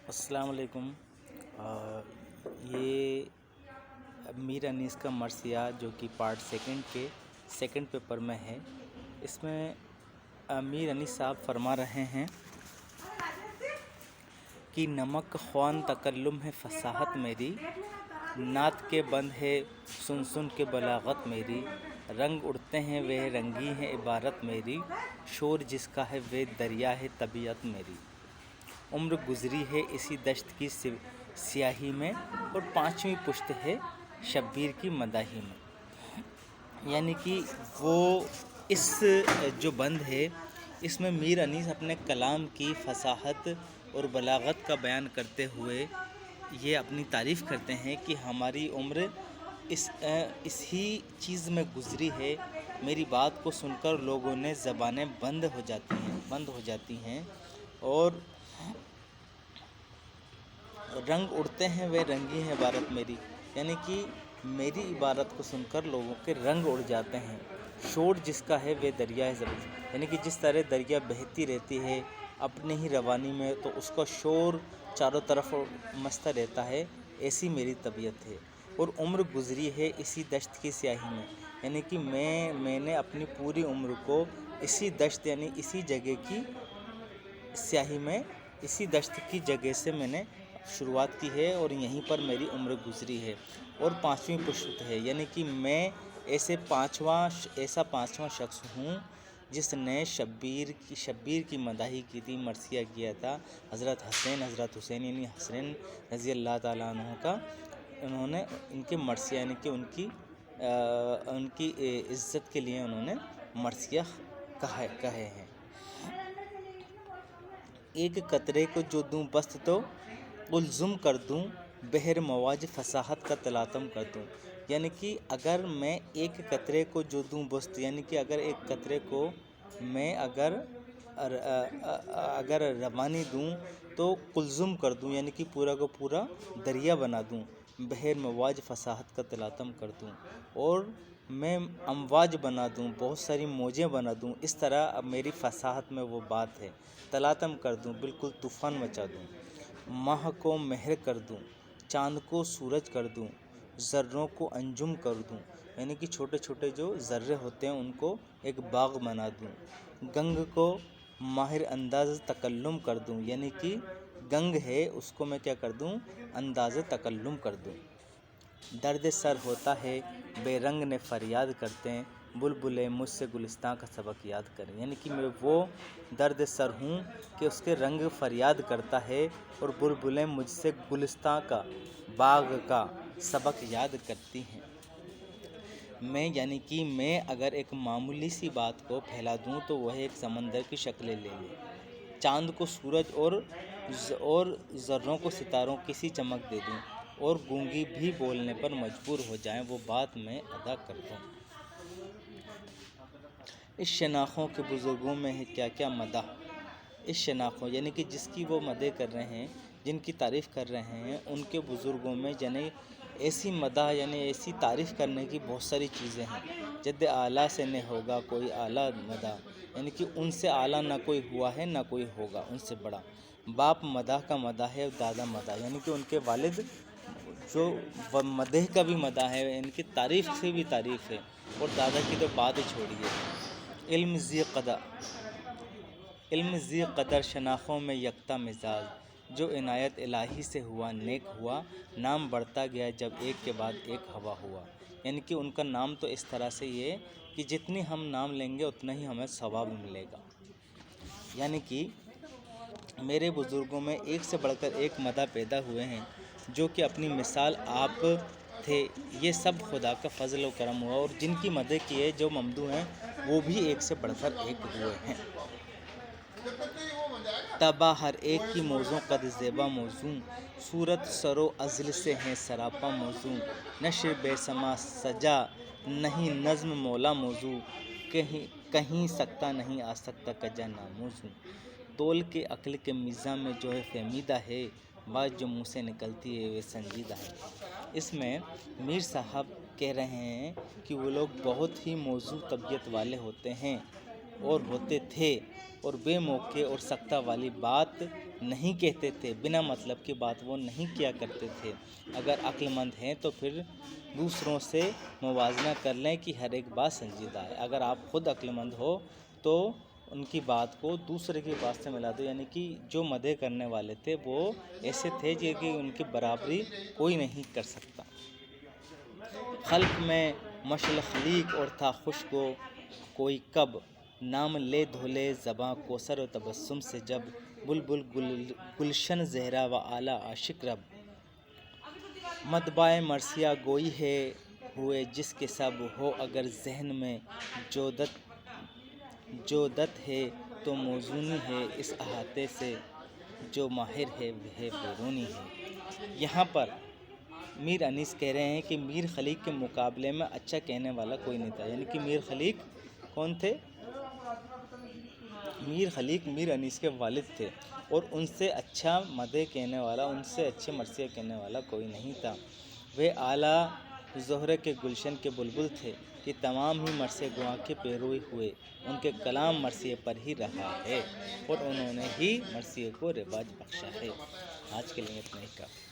अस्सलाम वालेकुम। ये मीर अनीस का मरसिया जो कि पार्ट सेकंड के सेकंड पेपर में है। इसमें मीर अनीस साहब फरमा रहे हैं कि नमक ख्वान तकल्लुम है फसाहत मेरी, नात के बंद है सुन सुन के बलागत मेरी, रंग उड़ते हैं वे रंगी है इबारत मेरी, शोर जिसका है वे दरिया है तबीयत मेरी, उम्र गुजरी है इसी दश्त की स्याही में, और पांचवी पुश्त है शब्बीर की मदाही में। यानी कि वो इस जो बंद है इसमें मीर अनीस अपने कलाम की फसाहत और बलागत का बयान करते हुए ये अपनी तारीफ़ करते हैं कि हमारी उम्र इसी चीज़ में गुजरी है। मेरी बात को सुनकर लोगों ने ज़बानें बंद हो जाती हैं और रंग उड़ते हैं वे रंगी हैं इबारत मेरी, यानी कि मेरी इबारत को सुनकर लोगों के रंग उड़ जाते हैं। शोर जिसका है वे दरिया है ज़बरदस्त, यानी कि जिस तरह दरिया बहती रहती है अपने ही रवानी में तो उसका शोर चारों तरफ मचता रहता है, ऐसी मेरी तबीयत है। और उम्र गुजरी है इसी दश्त की स्याही में, यानी कि मैंने अपनी पूरी उम्र को इसी दश्त यानी इसी जगह की स्याही में, इसी दश्त की जगह से मैंने शुरुआत की है और यहीं पर मेरी उम्र गुजरी है। और पांचवी पुश्त है, यानी कि मैं ऐसा पांचवा शख्स हूँ जिसने शब्बीर की मदाही की थी, मरसिया किया था हज़रत हुसैन यानी हसनैन रज़ी अल्लाह ताला अन्हु का। उन्होंने इनके मरसिया यानी कि उनकी इज़्ज़त के लिए उन्होंने मरसिया कहे हैं। एक कतरे को जो दूं बस्त तो गुलजुम कर दूं, बहर मवाज फसाहत का तलातम कर दूं, यानी कि अगर मैं एक कतरे को जो दूं बस्त, यानी कि अगर एक कतरे को मैं अगर रवानी दूं तो कुलजुम कर दूं, यानी कि पूरा को पूरा दरिया बना दूं, बहर मवाज फसाहत का तलातम कर दूं, और मैं अमवाज बना दूं, बहुत सारी मौजें बना दूं। इस तरह अब मेरी फसाहत में वो बात है, तलातम कर दूं, बिल्कुल तूफ़ान मचा दूं, माह को महर कर दूं, चाँद को सूरज कर दूं, ज़र्रों को अंजुम कर दूं, यानी कि छोटे छोटे जो ज़र्रे होते हैं उनको एक बाग बना दूं, गंग को माहिर अंदाज़ तकल्लुम कर दूं, यानी कि गंग है उसको मैं क्या कर दूं, अंदाज़ तकल्लुम कर दूं। दर्द सर होता है बेरंग ने फरियाद करते हैं, बुलबुलें मुझसे गुलिस्तां का सबक याद करें, यानी कि मैं वो दर्द सर हूँ कि उसके रंग फरियाद करता है और बुलबुलें मुझसे गुलिस्तां का, बाग का सबक याद करती हैं। मैं यानी कि मैं अगर एक मामूली सी बात को फैला दूँ तो वह एक समंदर की शक्ल ले ले, चाँद को सूरज और ज़र्रों को सितारों की सी चमक दे दूँ, और गूंगी भी बोलने पर मजबूर हो जाएं वो बात मैं अदा कर दूँ। इस शनाखों के बुज़ुर्गों में है क्या क्या मदह, इस शनाखों यानी कि जिसकी वो मदह कर रहे हैं, जिनकी तारीफ़ कर रहे हैं, उनके बुज़ुर्गों में यानी ऐसी मदह यानी ऐसी तारीफ़ करने की बहुत सारी चीज़ें हैं। जद आला से न होगा कोई आला मदह, यानी कि उनसे आला ना कोई हुआ है ना कोई होगा उनसे बड़ा। बाप मदह का मदह है, दादा मदह, यानी कि उनके वालिद जो मदह का भी मदह है, इनकी तारीफ़ से भी तारीफ़ है, और दादा की तो बात ही छोड़िए। इल्म ज़ी क़दर शनाखों में यकता मिजाज, जो इनायत इलाही से हुआ नेक हुआ, नाम बढ़ता गया जब एक के बाद एक हवा हुआ, यानी कि उनका नाम तो इस तरह से ये कि जितनी हम नाम लेंगे उतना ही हमें सवाब मिलेगा। यानी कि मेरे बुज़ुर्गों में एक से बढ़कर एक मदह पैदा हुए हैं, जो कि अपनी मिसाल आप थे। ये सब खुदा का फजल व करम हुआ, और जिनकी मदद की है जो ममदू हैं वो भी एक से बढ़कर एक हुए हैं। तबा हर एक की मौजू कद ज़ेबा मौजू, सूरत सरो अज़ल से हैं सरापा मौजू, नश्र बेसमा सजा नहीं नज़्म मौला मौजू, कहीं सकता नहीं आ सकता कजा नामौजू, तोल के अक्ल के मीज़ा में जो है फहमीदा है, बात जो मुँह से निकलती है वे संजीदा है। इसमें मीर साहब कह रहे हैं कि वो लोग बहुत ही मौजू तबीयत वाले होते हैं और होते थे, और बेमौके और सख्ता वाली बात نہیں کہتے تھے، بنا مطلب کی بات وہ نہیں کیا کرتے تھے۔ اگر عقل مند ہیں تو پھر دوسروں سے موازنہ کر لیں کہ ہر ایک بات سنجیدہ ہے۔ اگر آپ خود عقل مند ہو تو ان کی بات کو دوسرے کی بات سے ملا دو، یعنی کہ جو مدح کرنے والے تھے وہ ایسے تھے کہ ان کی برابری کوئی نہیں کر سکتا۔ خلق میں مشعل خلیق اور تھا خوشگو کوئی کب، نام لے دھولے زباں کوثر و تبسم سے جب، بلبل گلشن زہرا و اعلیٰ عاشق رب، مطبع مرثیہ گوئی ہے ہوئے جس کے سب، ہو اگر ذہن میں جودت ہے تو موزونی ہے اس احاطے سے، جو ماہر ہے وہ بیرونی ہے۔ یہاں پر میر انیس کہہ رہے ہیں کہ میر خلیق کے مقابلے میں اچھا کہنے والا کوئی نہیں تھا، یعنی کہ میر خلیق کون تھے؟ میر خلیق میر انیس کے والد تھے، اور ان سے اچھا مدح کہنے والا، ان سے اچھے مرثیہ کہنے والا کوئی نہیں تھا۔ وہ اعلیٰ زہرے کے گلشن کے بلبل تھے کہ تمام ہی مرثیہ گواں کے پیروی ہوئے، ان کے کلام مرثیے پر ہی رہا ہے اور انہوں نے ہی مرثیے کو رواج بخشا ہے۔ آج کے لیے اتنا ہی کافی۔